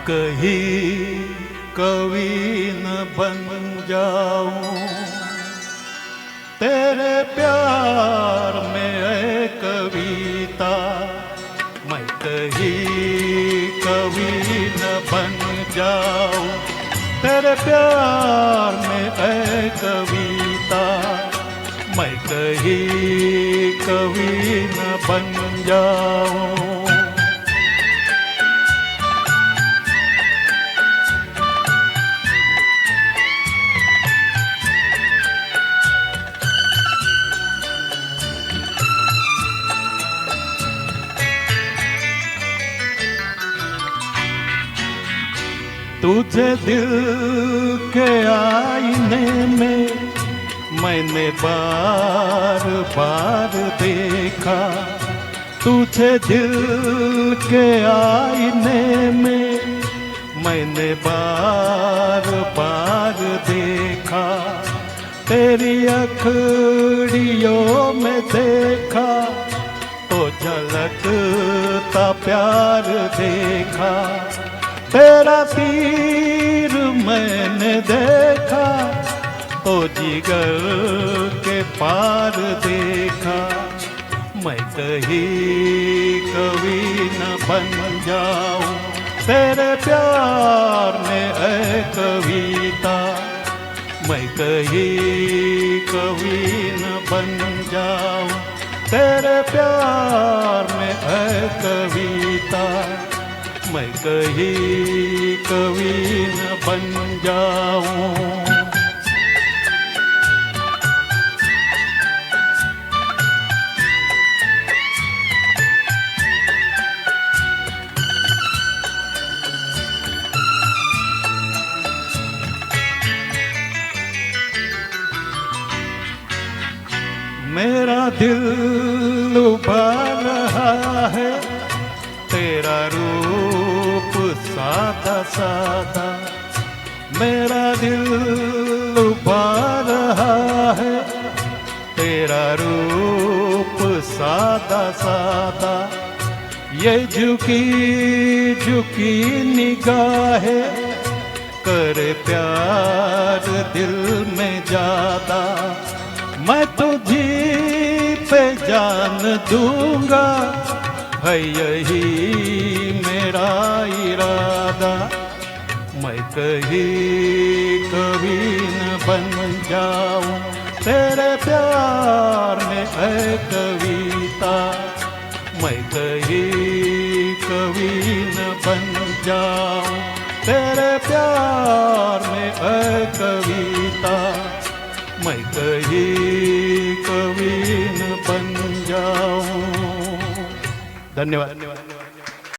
कहीं कवि न बन जाऊं तेरे प्यार में है कविता। मैं कहीं कवि न बन जाऊं तेरे प्यार में है कविता। मैं कहीं कवि न बन जाऊं। तुझे दिल के आईने में मैंने बार बार देखा। तुझे दिल के आईने में मैंने बार बार देखा। तेरी अखड़ियों में देखा तो झलकता प्यार देखा। तेरा तीर मैंने देखा तो जिगर के पार देखा। मैं कहीं कवि न बन जाऊं तेरे प्यार में है कविता। मैं कहीं कवि न बन जाऊं तेरे प्यार में है कविता। मैं कहीं कवि न बन जाऊं। मेरा दिल लुभा रहा है तेरा रूप सादा सादा। मेरा दिल लुभा रहा है तेरा रूप सादा सादा। ये झुकी झुकी निगाहें करे प्यार दिल में जाता। मैं तुझी पे जान दूंगा है यही मेरा इरादा। मैं कहीं कवि न बन जाऊं तेरे प्यार में है कविता। मैं कहीं कवि न बन जाऊं तेरे प्यार में है कविता। मैं कहीं कवि न बन जाऊं। धन्यवाद।